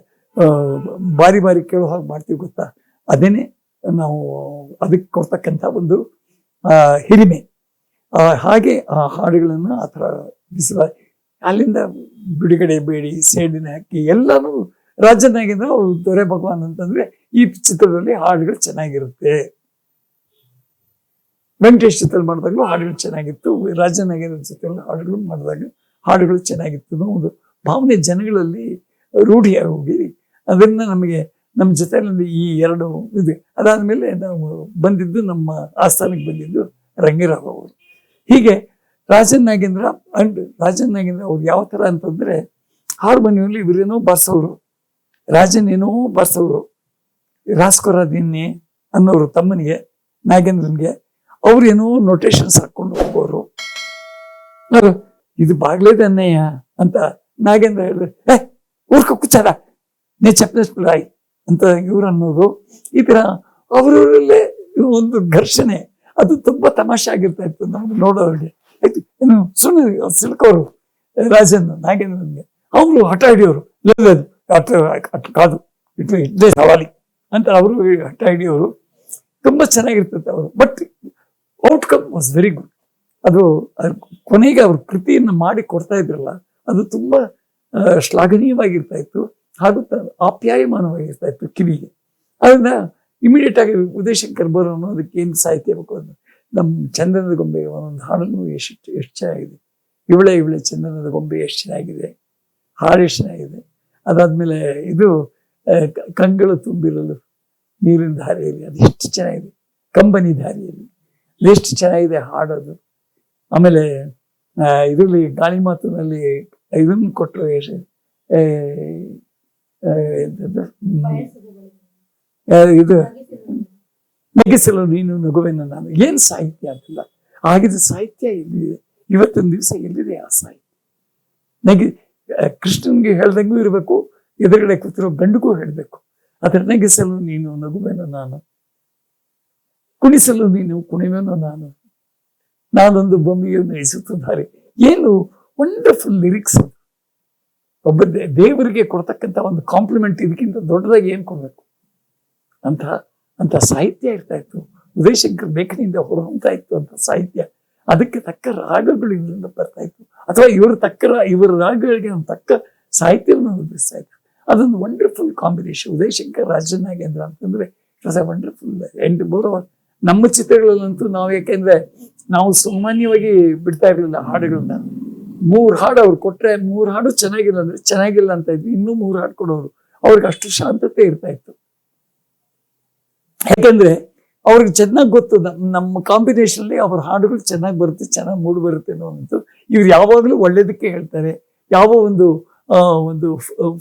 ಬಾರಿ ಬಾರಿ ಕೇಳೋ ಹಾಗೆ ಮಾಡ್ತೀವಿ ಗೊತ್ತಾ, ಅದೇನೆ ನಾವು ಅದಕ್ಕೆ ಕೊಡ್ತಕ್ಕಂಥ ಒಂದು ಹಿರಿಮೆ. ಹಾಗೆ ಆ ಹಾಡುಗಳನ್ನ ಆ ಥರ ಬಿಸಿಲ ಅಲ್ಲಿಂದ ಬಿಡುಗಡೆ ಬೇಡಿ, ಸೇಡಿನ ಹಾಕಿ ಎಲ್ಲಾನು ರಾಜನಾಗಿಂದ ಅವ್ರು ದೊರೆ ಭಗವಾನ್ ಅಂತಂದ್ರೆ ಈ ಚಿತ್ರದಲ್ಲಿ ಹಾಡುಗಳು ಚೆನ್ನಾಗಿರುತ್ತೆ. ವೆಂಕಟೇಶ್ ಚಿತ್ರ ಮಾಡಿದಾಗಲೂ ಹಾಡುಗಳು ಚೆನ್ನಾಗಿತ್ತು, ರಾಜನಾಗಿರೋ ಚಿತ್ರದಲ್ಲಿ ಹಾಡುಗಳು ಮಾಡಿದಾಗ ಹಾಡುಗಳು ಚೆನ್ನಾಗಿತ್ತು ಅನ್ನೋ ಒಂದು ಭಾವನೆ ಜನಗಳಲ್ಲಿ ರೂಢಿಯಾಗಿ ಹೋಗಿ, ಅದನ್ನ ನಮಗೆ ನಮ್ಮ ಜೊತೆಯಲ್ಲಿ ಈ 2 ಇದೆ. ಅದಾದ್ಮೇಲೆ ನಾವು ಬಂದಿದ್ದು, ನಮ್ಮ ಆಸ್ಥಾನಕ್ಕೆ ಬಂದಿದ್ದು ರಂಗರಾವ್ ಅವರು. ಹೀಗೆ ರಾಜನ್ ನಾಗೇಂದ್ರ ಅವ್ರು ಯಾವ ತರ ಅಂತಂದ್ರೆ, ಹಾರ್ಮೋನಿಯಲ್ಲಿ ಇವರೇನೋ ಬಾರ್ಸೋರು, ರಾಜನ್ ಏನೋ ಬಾರ್ಸೋರು, ರಾಸ್ಕೊರಾದಿನ್ನಿ ಅನ್ನೋರು ತಮ್ಮನಿಗೆ ನಾಗೇಂದ್ರನ್ಗೆ, ಅವ್ರೇನೋ ನೊಟೇಶನ್ಸ್ ಹಾಕೊಂಡು ಹೋಗೋರು. ಇದು ಬಾಗ್ಲೇದ ಅನ್ನಯ್ಯ ಅಂತ ನಾಗೇಂದ್ರ ಹೇಳಿದ್ರೆ, ಊರ್ಕ ಕುಚ್ಚಾರ ನೀ ಚಪ್ಪಲಿಸ್ಬಿಡಾಯಿ ಅಂತ ಇವ್ರು ಅನ್ನೋದು. ಈ ತರ ಅವರಲ್ಲೇ ಒಂದು ಘರ್ಷಣೆ, ಅದು ತುಂಬಾ ತಮಾಷೆ ಆಗಿರ್ತಾ ಇತ್ತು ನಮ್ಗೆ ನೋಡೋರಿಗೆ. ಆಯ್ತು, ಇನ್ನು ಸುಮ್ಮನೆ ಸಿಲ್ಕೋರು ರಾಜನ್ ನಾಗೇಂದ್ರನ್ಗೆ, ಅವರು ಹಠ ಹಿಡಿಯೋರು, ಕಾದು ಇಟ್ಲೇ ಸವಾಲಿ ಅಂತ ಅವರು ಹಠ ಹಿಡಿಯೋರು. ತುಂಬಾ ಚೆನ್ನಾಗಿರ್ತೈತೆ ಅವರು. But outcome was very good. ಅದು ಕೊನೆಗೆ ಅವ್ರ ಕೃತಿಯನ್ನು ಮಾಡಿ ಕೊಡ್ತಾ ಇದ್ರಲ್ಲ, ಅದು ತುಂಬಾ ಶ್ಲಾಘನೀಯವಾಗಿರ್ತಾ ಇತ್ತು, ಹಾಗೂ ಆಪ್ಯಾಯಮಾನವಾಗಿರ್ತಾ ಇತ್ತು ಕಿವಿಗೆ. ಅದನ್ನ ಇಮಿಡಿಯೇಟ್ ಆಗಿ ಉದಯಶಂಕರ್ ಬರೋನು ಅದಕ್ಕೆ ಏನು ಸಾಹಿತ್ಯ ಬೇಕು ಅಂತ, ನಮ್ಮ ಚಂದನದ ಗೊಂಬೆ ಒಂದೊಂದು ಹಾಡನ್ನು ಎಷ್ಟು ಚೆನ್ನಾಗಿದೆ, ಇವಳೆ ಚಂದನದ ಗೊಂಬೆ ಎಷ್ಟು ಚೆನ್ನಾಗಿದೆ, ಹಾಡು ಎಷ್ಟು ಚೆನ್ನಾಗಿದೆ. ಅದಾದ್ಮೇಲೆ ಇದು ಕಂಗಳು ತುಂಬಿರಲು ನೀರಿನ ದಾರಿಯಲ್ಲಿ, ಅದು ಎಷ್ಟು ಚೆನ್ನಾಗಿದೆ, ಕಂಬನಿ ದಾರಿಯಲ್ಲಿ ಎಷ್ಟು ಚೆನ್ನಾಗಿದೆ ಹಾಡೋದು. ಆಮೇಲೆ ಇದರಲ್ಲಿ ಗಾಳಿ ಮಾತಿನಲ್ಲಿ ಇದನ್ನು ಕೊಟ್ಟರು, ಇದು ನಗಿಸಲು ನೀನು ನಗುವೆನ ನಾನು. ಏನ್ ಸಾಹಿತ್ಯ ಅಂತಿಲ್ಲ, ಆಗಿದ್ದ ಸಾಹಿತ್ಯ ಎಲ್ಲಿದೆ ಇವತ್ತಿನ ದಿವಸ, ಎಲ್ಲಿದೆ ಆ ಸಾಹಿತ್ಯ? ಕೃಷ್ಣನ್ಗೆ ಹೇಳ್ದಂಗೂ ಇರಬೇಕು, ಎದುರುಗಡೆ ಕೂತಿರೋ ಗಂಡಿಗೂ ಹೇಳ್ಬೇಕು. ಅದರ ನಗಿಸಲು ನೀನು ನಗುವೆನ ನಾನು, ಕುಣಿಸಲು ನೀನು ಕುಣಿವೆನೋ ನಾನೊಂದು ಬೊಮ್ಮೆಯನ್ನು ಇಸುತ್ತಿದ್ದಾರೆ. ಏನು ವಂಡರ್ಫುಲ್ ಲಿರಿಕ್ಸ್. ಒಬ್ಬ ದೇವರಿಗೆ ಕೊಡ್ತಕ್ಕಂಥ ಒಂದು ಕಾಂಪ್ಲಿಮೆಂಟ್ ಇದಕ್ಕಿಂತ ದೊಡ್ಡದಾಗಿ ಏನ್ ಕೊಡ್ಬೇಕು ಅಂತ ಸಾಹಿತ್ಯ ಇರ್ತಾ ಇತ್ತು. ಉದಯಶಂಕರ್ ಬೇಕನಿಂದ ಹೊರಹೊಮ್ತಾ ಇತ್ತು ಅಂತ ಸಾಹಿತ್ಯ. ಅದಕ್ಕೆ ತಕ್ಕ ರಾಗಗಳು ಇವರಿಂದ ಬರ್ತಾ ಇತ್ತು, ಅಥವಾ ಇವರ ರಾಗಗಳಿಗೆ ತಕ್ಕ ಸಾಹಿತ್ಯವನ್ನು ಒದಗಿಸ್ತಾ ಇತ್ತು. ಅದೊಂದು ವಂಡರ್ಫುಲ್ ಕಾಂಬಿನೇಷನ್. ಉದಯಶಂಕರ್ ರಾಜನಾಗೇಂದ್ರ ಅಂತಂದ್ರೆ ಇಟ್ ವಾಸ್ ಎ ವಂಡರ್ಫುಲ್ ಎಂಟು ಬೋರ್. ನಮ್ಮ ಚಿತ್ರಗಳಲ್ಲಂತೂ ನಾವು, ಯಾಕೆಂದ್ರೆ ನಾವು ಸಾಮಾನ್ಯವಾಗಿ ಬಿಡ್ತಾ ಇರಲಿಲ್ಲ ಹಾಡುಗಳನ್ನ. 3 ಹಾಡು ಅವ್ರು ಕೊಟ್ರೆ 3 ಹಾಡು ಚೆನ್ನಾಗಿಲ್ಲ ಅಂದ್ರೆ ಚೆನ್ನಾಗಿಲ್ಲ ಅಂತ ಇದ್ವಿ, ಇನ್ನೂ 3 ಹಾಡು ಕೊಡೋರು. ಅವ್ರಿಗೆ ಅಷ್ಟು ಶಾಂತತೆ ಇರ್ತಾ ಇತ್ತು. ಯಾಕಂದ್ರೆ ಅವ್ರಿಗೆ ಚೆನ್ನಾಗಿ ಗೊತ್ತು ನಮ್ಮ ಕಾಂಬಿನೇಷನ್ ಅಲ್ಲಿ ಅವ್ರ ಹಾಡುಗಳು ಚೆನ್ನಾಗಿ ಬರುತ್ತೆ, ಚೆನ್ನಾಗಿ ಮೂಡ್ ಬರುತ್ತೆ ಅನ್ನೋದು. ಇವ್ರು ಯಾವಾಗಲೂ ಒಳ್ಳೇದಕ್ಕೆ ಹೇಳ್ತಾರೆ. ಯಾವ ಒಂದು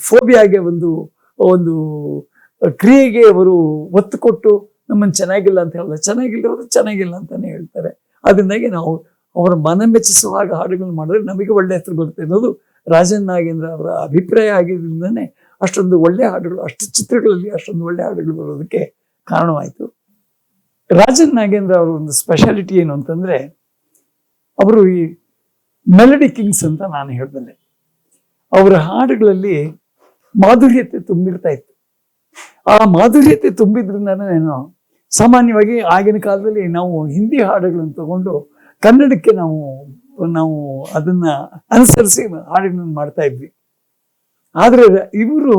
ಫೋಬಿಯಾಗೆ ಒಂದು ಕ್ರಿಯೆಗೆ ಅವರು ಒತ್ತು ಕೊಟ್ಟು ನಮ್ಮನ್ನು ಚೆನ್ನಾಗಿಲ್ಲ ಅಂತ ಹೇಳಲ್ಲ, ಚೆನ್ನಾಗಿಲ್ಲವರು ಚೆನ್ನಾಗಿಲ್ಲ ಅಂತಾನೆ ಹೇಳ್ತಾರೆ. ಅದರಿಂದಾಗಿ ನಾವು ಅವರ ಮನ ಮೆಚ್ಚಿಸುವಾಗ ಹಾಡುಗಳು ಮಾಡಿದ್ರೆ ನಮಗೆ ಒಳ್ಳೆ ಹೆಸರು ಬರುತ್ತೆ ಅನ್ನೋದು ರಾಜನ್ ನಾಗೇಂದ್ರ ಅವರ ಅಭಿಪ್ರಾಯ ಆಗಿದ್ರಿಂದನೇ ಅಷ್ಟೊಂದು ಒಳ್ಳೆ ಹಾಡುಗಳು, ಅಷ್ಟು ಚಿತ್ರಗಳಲ್ಲಿ ಅಷ್ಟೊಂದು ಒಳ್ಳೆ ಹಾಡುಗಳು ಬರೋದಕ್ಕೆ ಕಾರಣವಾಯಿತು. ರಾಜನ್ ನಾಗೇಂದ್ರ ಅವರ ಒಂದು ಸ್ಪೆಷಾಲಿಟಿ ಏನು ಅಂತಂದ್ರೆ, ಅವರು ಈ ಮೆಲಡಿ ಕಿಂಗ್ಸ್ ಅಂತ ನಾನು ಹೇಳ್ಬಲ್ಲೆ. ಅವರ ಹಾಡುಗಳಲ್ಲಿ ಮಾಧುರ್ಯತೆ ತುಂಬಿರ್ತಾ ಇತ್ತು. ಆ ಮಾಧುರ್ಯತೆ ತುಂಬಿದ್ರಿಂದನೇ ಸಾಮಾನ್ಯವಾಗಿ ಆಗಿನ ಕಾಲದಲ್ಲಿ ನಾವು ಹಿಂದಿ ಹಾಡುಗಳನ್ನು ತಗೊಂಡು ಕನ್ನಡಕ್ಕೆ ನಾವು ಅದನ್ನ ಅನುಸರಿಸಿ ಹಾಡುಗಳನ್ನು ಮಾಡ್ತಾ ಇದ್ವಿ. ಆದ್ರೆ ಇವರು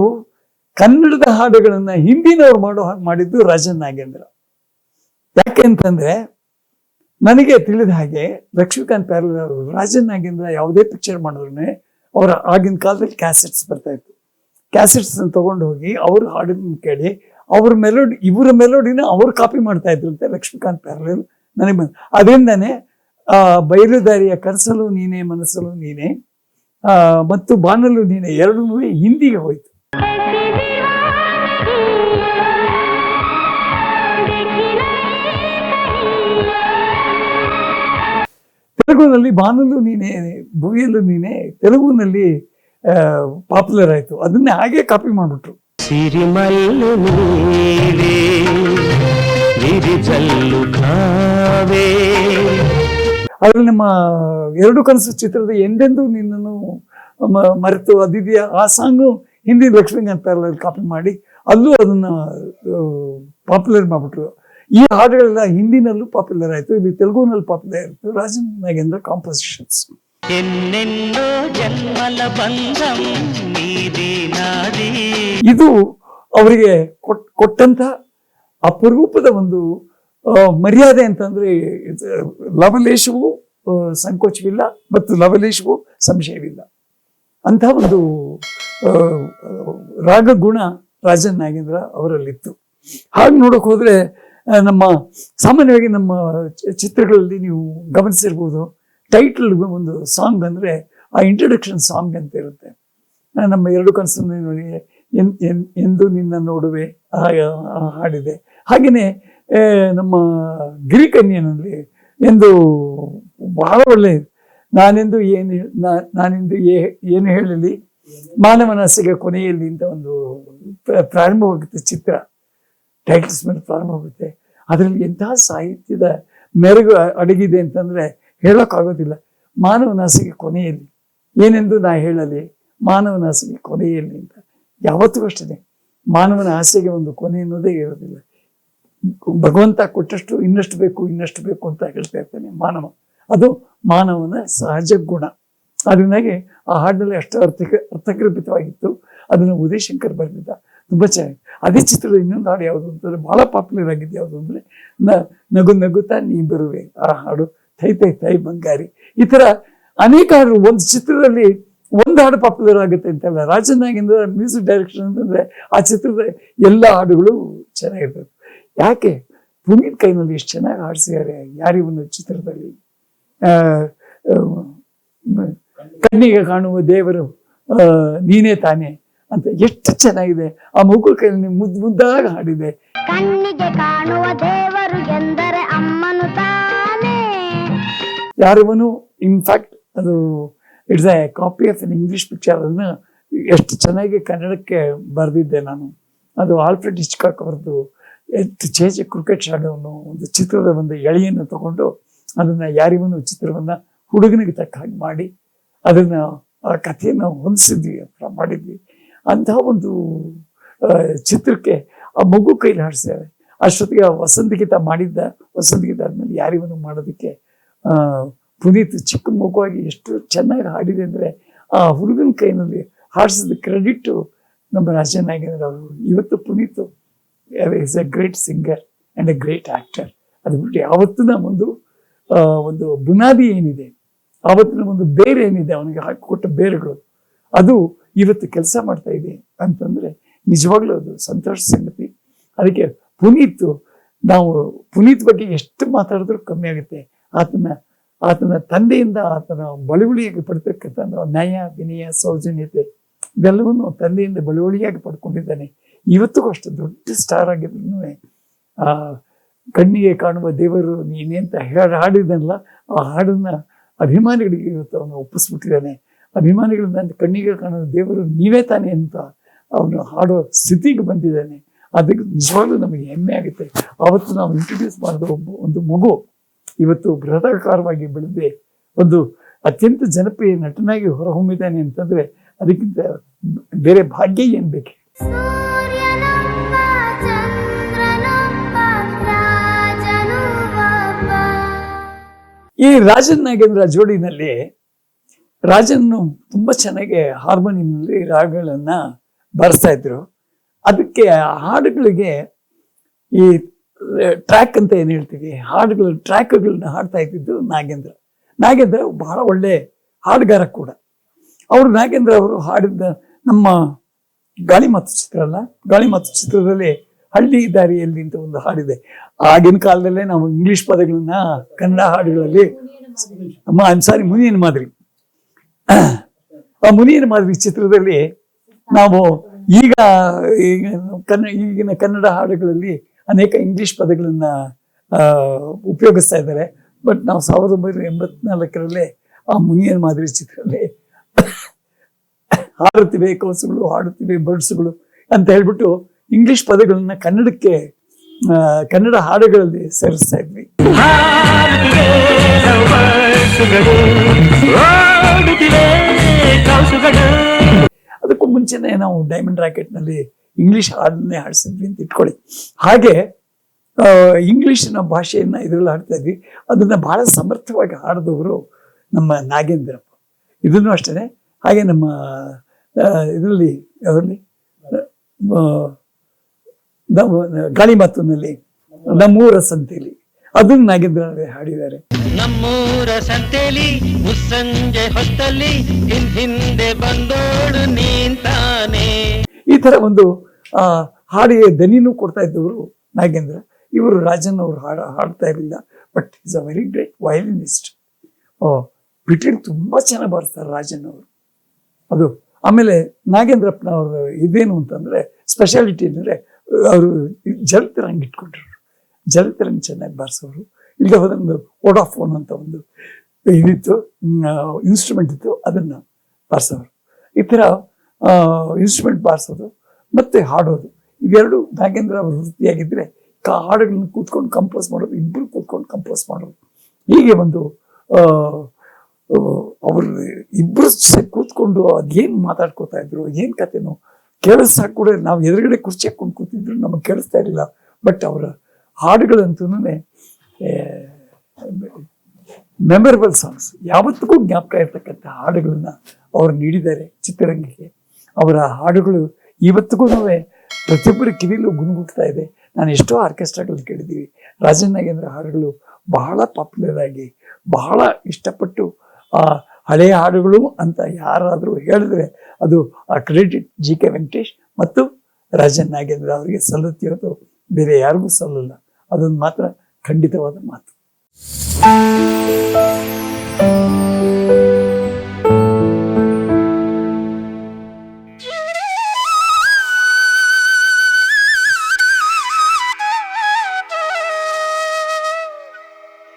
ಕನ್ನಡದ ಹಾಡುಗಳನ್ನ ಹಿಂದಿನವ್ರು ಮಾಡೋ ಹಾಗೆ ಮಾಡಿದ್ದು ರಾಜನ್ ನಾಗೇಂದ್ರ. ಯಾಕೆ ಅಂತಂದ್ರೆ, ನನಗೆ ತಿಳಿದ ಹಾಗೆ ಲಕ್ಷ್ಮೀಕಾಂತ್ ಪ್ಯಾರ್ಲರ್ ಅವರು ರಾಜನ್ ನಾಗೇಂದ್ರ ಯಾವುದೇ ಪಿಕ್ಚರ್ ಮಾಡಿದ್ರು ಅವರ ಆಗಿನ ಕಾಲದಲ್ಲಿ ಕ್ಯಾಸೆಟ್ಸ್ ಬರ್ತಾ ಇತ್ತು. ಕ್ಯಾಸೆಟ್ಸ್ ತಗೊಂಡು ಹೋಗಿ ಅವ್ರ ಹಾಡನ್ನು ಕೇಳಿ ಅವ್ರ ಮೆಲೋಡಿ, ಇವರ ಮೆಲೋಡಿನ ಅವ್ರು ಕಾಪಿ ಮಾಡ್ತಾ ಇದ್ರು ಅಂತ ಲಕ್ಷ್ಮೀಕಾಂತ್ ಪ್ಯಾರ್ಲರ್ ನನಗೆ ಅದರಿಂದಾನೆ ಬಯಲುದಾರಿಯ ಕನಸಲು ನೀನೆ ಮನಸ್ಸಲು ನೀನೆ ಮತ್ತು ಬಾನಲು ನೀನೆ ಎರಡೂ ಹಿಂದಿಗೆ ಹೋಯ್ತು. ತೆಲುಗುನಲ್ಲಿ ಬಾನಲು ನೀನೆ ಭುವಿಯಲ್ಲೂ ನೀನೆ ತೆಲುಗುನಲ್ಲಿ ಪಾಪ್ಯುಲರ್ ಆಯ್ತು. ಅದನ್ನೇ ಹಾಗೆ ಕಾಪಿ ಮಾಡ್ಬಿಟ್ರು. ಸಿರಿಮಲ್ಲು ನೀವೇ ವಿರಿಜಲ್ಲು ಕಾವೇ. ಅದ್ರಲ್ಲಿ ನಮ್ಮ ಎರಡು ಕನಸು ಚಿತ್ರದ ಎಂದೆಂದೂ ನಿನ್ನನ್ನು ಮರೆತು ಅದಿದೆಯಾ, ಆ ಸಾಂಗು ಹಿಂದಿ ಲಕ್ಷ್ಮೀಕಾಂತ್ ಪ್ಯಾರ್ಲರ್ ಕಾಪಿ ಮಾಡಿ ಅಲ್ಲೂ ಅದನ್ನ ಪಾಪ್ಯುಲರ್ ಮಾಡ್ಬಿಟ್ರು. ಈ ಹಾಡುಗಳೆಲ್ಲ ಹಿಂದಿನಲ್ಲೂ ಪಾಪ್ಯುಲರ್ ಆಯ್ತು, ಇಲ್ಲಿ ತೆಲುಗುನಲ್ಲಿ ಪಾಪ್ಯುಲರ್ ಆಯ್ತು. ರಾಜನ್ ನಾಗೇಂದ್ರ ಕಾಂಪೋಸಿಷನ್ಸ್. ಇದು ಅವರಿಗೆ ಕೊಟ್ಟಂತ ಅಪರೂಪದ ಒಂದು ಮರ್ಯಾದೆ ಅಂತಂದ್ರೆ, ಲವಲೇಶವೂ ಸಂಕೋಚವಿಲ್ಲ ಮತ್ತು ಲವಲೇಶವೂ ಸಂಶಯವಿಲ್ಲ ಅಂತ ಒಂದು ರಾಗ ಗುಣ ರಾಜನ್ ನಾಗೇಂದ್ರ ಅವರಲ್ಲಿತ್ತು. ಹಾಗೆ ನೋಡಕ್ ಹೋದ್ರೆ ನಮ್ಮ ಸಾಮಾನ್ಯವಾಗಿ ನಮ್ಮ ಚಿತ್ರಗಳಲ್ಲಿ ನೀವು ಗಮನಿಸಿರ್ಬೋದು, ಟೈಟಲ್ ಒಂದು ಸಾಂಗ್ ಅಂದ್ರೆ ಆ ಇಂಟ್ರೊಡಕ್ಷನ್ ಸಾಂಗ್ ಅಂತ ಇರುತ್ತೆ. ನಮ್ಮ ಎರಡು ಕನಸು ನೋಡಿ ಎಂದು ನಿನ್ನ ನೋಡುವೆ ಆ ಹಾಡಿದೆ. ಹಾಗೇನೆ ನಮ್ಮ ಗಿರಿಕನ್ಯನಲ್ಲಿ ಎಂದು ಬಹಳ ಒಳ್ಳೆ ನಾನೆಂದು ಏನು ಹೇಳಲಿ ಮಾನವನಾಸೆಗೆ ಕೊನೆಯಲ್ಲಿ ಅಂತ ಒಂದು ಪ್ರಾರಂಭವಾಗುತ್ತೆ ಚಿತ್ರ. ಟೈಟಲ್ಸ್ ಮೇಲೆ ಪ್ರಾರಂಭವಾಗುತ್ತೆ. ಅದರಲ್ಲಿ ಎಂತಹ ಸಾಹಿತ್ಯದ ಮೆರುಗು ಅಡಗಿದೆ ಅಂತಂದ್ರೆ ಹೇಳೋಕ್ಕಾಗೋದಿಲ್ಲ. ಮಾನವನಾಸೆಗೆ ಕೊನೆಯಲ್ಲಿ ಏನೆಂದು ನಾ ಹೇಳಲಿ ಮಾನವನಾಸೆಗೆ ಕೊನೆಯಲ್ಲಿ ಅಂತ. ಯಾವತ್ತೂ ಅಷ್ಟೇ ಮಾನವನ ಆಸೆಗೆ ಒಂದು ಕೊನೆ ಅನ್ನೋದೇ ಇರೋದಿಲ್ಲ. ಭಗವಂತ ಕೊಟ್ಟಷ್ಟು ಇನ್ನಷ್ಟು ಬೇಕು ಅಂತ ಹೇಳ್ತಾ ಇರ್ತಾನೆ ಮಾನವ. ಅದು ಮಾನವನ ಸಹಜ ಗುಣ. ಅದರಿಂದಾಗಿ ಆ ಹಾಡಿನಲ್ಲಿ ಅಷ್ಟು ಅರ್ಥಗರ್ಭಿತವಾಗಿತ್ತು. ಅದನ್ನು ಉದಯ್ ಶಂಕರ್ ಬರೆದಿದ್ದ, ತುಂಬಾ ಚೆನ್ನಾಗಿ. ಅದೇ ಚಿತ್ರದ ಇನ್ನೊಂದು ಹಾಡು ಯಾವುದು ಅಂತಂದ್ರೆ ಬಹಳ ಪಾಪ್ಯುಲರ್ ಆಗಿದ್ದು ಯಾವುದು ಅಂದ್ರೆ ನಗು ನಗುತ್ತಾ ನೀ ಬರುವೆ, ಆ ಹಾಡು. ತೈ ತೈ ತೈ ಬಂಗಾರಿ. ಈ ತರ ಅನೇಕ ಹಾಡು ಒಂದು ಚಿತ್ರದಲ್ಲಿ ಒಂದು ಹಾಡು ಪಾಪ್ಯುಲರ್ ಆಗುತ್ತೆ ಅಂತಲ್ಲ. ರಾಜನ್ ನಾಗೇಂದ್ರ ಮ್ಯೂಸಿಕ್ ಡೈರೆಕ್ಷನ್ ಅಂತಂದ್ರೆ ಆ ಚಿತ್ರದ ಎಲ್ಲ ಹಾಡುಗಳು ಚೆನ್ನಾಗಿರ್ತದೆ. ಯಾಕೆ ಪುನೀತ್ ಕೈನಲ್ಲಿ ಎಷ್ಟು ಚೆನ್ನಾಗಿ ಹಾಡಿಸಿದ್ದಾರೆ ಯಾರಿವನು ಚಿತ್ರದಲ್ಲಿ. ಕಣ್ಣಿಗೆ ಕಾಣುವ ದೇವರು ನೀನೇ ತಾನೇ ಅಂತ ಎಷ್ಟು ಚೆನ್ನಾಗಿದೆ. ಆ ಮಗು ಕೈಯಲ್ಲಿ ಮುದ್ದಾಗಿ ಹಾಡಿದೆ. ಕಣ್ಣಿಗೆ ಕಾಣುವ ದೇವರು ಎಂದರೆ ಅಮ್ಮನು ತಾನೇ. ಯಾರಿವನು ಇನ್ಫ್ಯಾಕ್ಟ್ ಅದು it's a copy of an English picture ಅನ್ನು ಎಷ್ಟು ಚೆನ್ನಾಗಿ ಕನ್ನಡಕ್ಕೆ ಬರೆದಿದ್ದೆ ನಾನು. ಅದು ಆಲ್ಫ್ರೆಡ್ ಹಿಚ್ಕಾಕ್ ಅವರದ್ದು ಚೇಚೆ ಕ್ರಿಕೆಟ್ ಶಾಡೋನು ಒಂದು ಚಿತ್ರದ ಒಂದು ಎಳೆಯನ್ನು ತಗೊಂಡು ಅದನ್ನ ಯಾರಿವನು ಚಿತ್ರವನ್ನ ಹುಡುಗನಿಗೆ ತಕ್ಕ ಹಾಗೆ ಮಾಡಿ ಅದನ್ನ ಆ ಕಥೆಯನ್ನು ಹೊಂದಿಸಿದ್ವಿ, ಮಾಡಿದ್ವಿ. ಅಂತಹ ಒಂದು ಚಿತ್ರಕ್ಕೆ ಆ ಮಗು ಕೈಲಿ ಹಾಡಿಸಿದ್ದಾರೆ. ಅಷ್ಟೊತ್ತಿಗೆ ವಸಂತಗೀತ ಮಾಡಿದ್ದ, ವಸಂತಗೀತ ಆದ್ಮೇಲೆ ಯಾರಿವನು ಮಾಡೋದಕ್ಕೆ ಪುನೀತ್ ಚಿಕ್ಕ ಮಗುವಾಗಿ ಎಷ್ಟು ಚೆನ್ನಾಗಿ ಹಾಡಿದೆ ಅಂದ್ರೆ ಆ ಹುಡುಗನ ಕೈನಲ್ಲಿ ಹಾಡಿಸಿದ ಕ್ರೆಡಿಟ್ ನಮ್ಮ ರಾಜನ್ ನಾಗೇಂದ್ರ ಅವರು. ಇವತ್ತು Puneeth is A great singer and A great actor. ಅದು ಬಿಟ್ಟು ಯಾವತ್ತಿನ ಒಂದು ಬುನಾದಿ ಏನಿದೆ, ಆವತ್ತಿನ ಒಂದು ಬೇರೆ ಏನಿದೆ, ಅವನಿಗೆ ಹಾಕಿಕೊಟ್ಟ ಬೇರುಗಳು, ಅದು ಇವತ್ತು ಕೆಲಸ ಮಾಡ್ತಾ ಇದೆ ಅಂತಂದ್ರೆ ನಿಜವಾಗ್ಲೂ ಅದು ಸಂತೋಷ ಸಂಗತಿ. ಅದಕ್ಕೆ ನಾವು ಪುನೀತ್ ಬಗ್ಗೆ ಎಷ್ಟು ಮಾತಾಡಿದ್ರು ಕಮ್ಮಿ ಆಗುತ್ತೆ. ಆತನ ತಂದೆಯಿಂದ ಆತನ ಬಳುವಳಿಯಾಗಿ ಪಡ್ತಕ್ಕಂಥ ನ್ಯಾಯ, ವಿನಯ, ಸೌಜನ್ಯತೆ ಇವೆಲ್ಲವನ್ನು ತಂದೆಯಿಂದ ಬಳುವಳಿಯಾಗಿ ಪಡ್ಕೊಂಡಿದ್ದಾನೆ. ಇವತ್ತಿಗೂ ಅಷ್ಟು ದೊಡ್ಡ ಸ್ಟಾರ್ ಆಗಿದ್ರು ಕಣ್ಣಿಗೆ ಕಾಣುವ ದೇವರು ನೀನೇ ಅಂತ ಹಾಡಿದನಲ್ಲ, ಆ ಹಾಡನ್ನ ಅಭಿಮಾನಿಗಳಿಗೆ ಇವತ್ತು ಅವನು ಒಪ್ಪಿಸ್ಬಿಟ್ಟಿದ್ದಾನೆ. ಅಭಿಮಾನಿಗಳು ನನ್ನ ಕಣ್ಣಿಗೆ ಕಾಣುವ ದೇವರು ನೀವೇ ತಾನೆ ಅಂತ ಅವನು ಹಾಡೋ ಸ್ಥಿತಿಗೆ ಬಂದಿದ್ದಾನೆ. ಅದಕ್ಕೆ ನಿಜವಾಗ್ಲೂ ನಮಗೆ ಹೆಮ್ಮೆ ಆಗುತ್ತೆ. ಆವತ್ತು ನಾವು ಇಂಟ್ರೊಡ್ಯೂಸ್ ಮಾಡಿದ ಒಂದು ಮಗು ಇವತ್ತು ಬೃಹದಾಕಾರವಾಗಿ ಬೆಳೆದೇ ಒಂದು ಅತ್ಯಂತ ಜನಪ್ರಿಯ ನಟನಾಗಿ ಹೊರಹೊಮ್ಮಿದ್ದಾನೆ ಅಂತಂದ್ರೆ ಅದಕ್ಕಿಂತ ಬೇರೆ ಭಾಗ್ಯ ಏನ್ ಬೇಕು? ಈ ರಾಜನ್ ನಾಗೇಂದ್ರ ಜೋಡಿನಲ್ಲಿ ರಾಜನ್ನು ತುಂಬಾ ಚೆನ್ನಾಗಿ ಹಾರ್ಮೋನಿಯಂನಲ್ಲಿ ರಾಗಗಳನ್ನ ಬಾರಿಸ್ತಾ ಇದ್ರು. ಅದಕ್ಕೆ ಹಾಡುಗಳಿಗೆ ಈ ಟ್ರ್ಯಾಕ್ ಅಂತ ಏನ್ ಹೇಳ್ತೀವಿ, ಹಾಡುಗಳ ಟ್ರ್ಯಾಕ್ಗಳನ್ನ ಹಾಡ್ತಾ ಇದ್ದಿದ್ದು ನಾಗೇಂದ್ರ ಬಹಳ ಒಳ್ಳೆ ಹಾಡುಗಾರ ಕೂಡ. ನಾಗೇಂದ್ರ ಅವರು ಹಾಡಿದ ನಮ್ಮ ಗಾಳಿ ಮಾತು ಚಿತ್ರದಲ್ಲಿ ಹಳ್ಳಿ ದಾರಿಯಲ್ಲಿ ಅಂತ ಒಂದು ಹಾಡಿದೆ. ಆಗಿನ ಕಾಲದಲ್ಲೇ ನಾವು ಇಂಗ್ಲಿಷ್ ಪದಗಳನ್ನ ಕನ್ನಡ ಹಾಡುಗಳಲ್ಲಿ ಮುನಿಯನ ಮಾದರಿ, ಆ ಮುನಿಯನ ಮಾದರಿ ಚಿತ್ರದಲ್ಲಿ ನಾವು ಈಗಿನ ಕನ್ನಡ ಹಾಡುಗಳಲ್ಲಿ ಅನೇಕ ಇಂಗ್ಲಿಷ್ ಪದಗಳನ್ನ ಉಪಯೋಗಿಸ್ತಾ ಇದ್ದಾರೆ. ಬಟ್ ನಾವು 1984 ಆ ಮುನಿಯನ ಮಾದರಿ ಚಿತ್ರದಲ್ಲಿ ಹಾಡುತ್ತಿವೆ ಕೌಸುಗಳು, ಹಾಡುತ್ತಿವೆ ಬರ್ಡ್ಸ್ಗಳು ಅಂತ ಹೇಳ್ಬಿಟ್ಟು ಇಂಗ್ಲಿಷ್ ಪದಗಳನ್ನ ಕನ್ನಡ ಹಾಡುಗಳಲ್ಲಿ ಸೇರಿಸ್ತಾ ಇದ್ವಿ. ಅದಕ್ಕೂ ಮುಂಚೆನೆ ನಾವು ಡೈಮಂಡ್ ರಾಕೆಟ್ ನಲ್ಲಿ ಇಂಗ್ಲಿಷ್ ಹಾಡನ್ನೇ ಹಾಡಿಸಿದ್ವಿ ಅಂತ ಇಟ್ಕೊಳ್ಳಿ. ಹಾಗೆ ಇಂಗ್ಲಿಷಿನ ಭಾಷೆಯನ್ನ ಇದರಲ್ಲಿ ಹಾಡ್ತಾ ಇದ್ವಿ. ಅದನ್ನ ಬಹಳ ಸಮರ್ಥವಾಗಿ ಹಾಡಿದವರು ನಮ್ಮ ನಾಗೇಂದ್ರಪ್ಪ. ಇದನ್ನು ಅಷ್ಟೇ. ಹಾಗೆ ನಮ್ಮ ಇದರಲ್ಲಿ ಗಾಳಿ ಮಾತಿನಲ್ಲಿ ನಮ್ಮೂರ ಸಂತೆಯಲ್ಲಿ ಅದನ್ನು ನಾಗೇಂದ್ರ ಹಾಡಿದ್ದಾರೆ. ನಮ್ಮೂರ ಸಂತೆಲಿ ಮುಸ್ಸಂಜೆ ಹೊತ್ತಲ್ಲಿ ಹಿಂದೆ ಬಂದೋಡು ನಿಂತಾನೆ. ಈ ತರ ಒಂದು ಹಾಡಿಗೆ ದನಿನೂ ಕೊಡ್ತಾ ಇದ್ದವರು ನಾಗೇಂದ್ರ. ಇವರು ರಾಜನ್ ಅವರು ಹಾಡ್ತಾ ಇರಲಿಲ್ಲ, but is a very great violinist. ಬಿಟ್ಟಿಗೆ ತುಂಬಾ ಚೆನ್ನಾಗಿ ಬಾರಿಸ್ತಾರೆ ರಾಜನ್ ಅವರು. ಅದು ಆಮೇಲೆ ನಾಗೇಂದ್ರಪ್ಪನವರು ಇದೇನು ಅಂತಂದ್ರೆ ಸ್ಪೆಷಾಲಿಟಿ ಅಂದ್ರೆ ಅವರು ಜಲತರಂಗ್ ಇಟ್ಕೊಂಡ್ರು. ಜಲತರಂಗ್ ಚೆನ್ನಾಗಿ ಬಾರಿಸೋರು. ಈಗ ಒಂದು ವೋಡಾಫೋನ್ ಅಂತ ಒಂದು ಇದಿತ್ತು, ಇನ್ಸ್ಟ್ರೂಮೆಂಟ್ ಇತ್ತು, ಅದನ್ನ ಬಾರಿಸೋರು. ಈ ತರ ಇನ್ಸ್ಟ್ರೂಮೆಂಟ್ ಬಾರಿಸೋದು ಮತ್ತೆ ಹಾಡೋದು, ಇವೆರಡು ನಾಗೇಂದ್ರ ಅವರ ವೃತ್ತಿಯಾಗಿದ್ರೆ ಹಾಡುಗಳನ್ನ ಕೂತ್ಕೊಂಡು ಕಂಪೋಸ್ ಮಾಡೋದು, ಇಬ್ಬರು ಕೂತ್ಕೊಂಡು ಕಂಪೋಸ್ ಮಾಡೋದು. ಹೀಗೆ ಒಂದು ಅವರು ಇಬ್ರು ಕೂತ್ಕೊಂಡು ಅದೇನ್ ಮಾತಾಡ್ಕೋತಾ ಇದ್ರು, ಏನ್ ಕತೆನೋ ಕೇಳಿಸಾಕ್ ಕೂಡ ನಾವು ಎದುರುಗಡೆ ಕುರ್ಚಿ ಹಾಕೊಂಡು ಕೂತಿದ್ರು ನಮಗೆ ಕೇಳಿಸ್ತಾ ಇರಲಿಲ್ಲ. ಬಟ್ ಅವರ ಹಾಡುಗಳಂತೂ ಮೆಮೊರಬಲ್ ಸಾಂಗ್ಸ್, ಯಾವತ್ತಿಗೂ ಜ್ಞಾಪಕ ಇರ್ತಕ್ಕಂಥ ಹಾಡುಗಳನ್ನ ಅವರು ನೀಡಿದ್ದಾರೆ ಚಿತ್ರರಂಗಕ್ಕೆ. ಅವರ ಹಾಡುಗಳು ಇವತ್ತಿಗೂ ಪ್ರತಿಯೊಬ್ಬರ ಕಿವಿಲೂ ಗುಣಗುಡ್ತಾ ಇದೆ. ನಾನು ಎಷ್ಟೋ ಆರ್ಕೆಸ್ಟ್ರಾಗಳು ಕೇಳಿದ್ದೀವಿ. ರಾಜನ್ ನಾಗೇಂದ್ರ ಹಾಡುಗಳು ಬಹಳ ಪಾಪ್ಯುಲರ್ ಆಗಿ ಬಹಳ ಇಷ್ಟಪಟ್ಟು ಆ ಹಳೆಯ ಹಾಡುಗಳು ಅಂತ ಯಾರಾದರೂ ಹೇಳಿದ್ರೆ ಅದು ಆ ಕ್ರೆಡಿಟ್ GK ವೆಂಕಟೇಶ್ ಮತ್ತು ರಾಜನ್ ನಾಗೇಂದ್ರ ಅವರಿಗೆ ಸಲ್ಲುತ್ತೆ ಹೊರತು ಬೇರೆ ಯಾರಿಗೂ ಸಲ್ಲಲ್ಲ. ಅದೊಂದು ಮಾತ್ರ ಖಂಡಿತವಾದ ಮಾತು.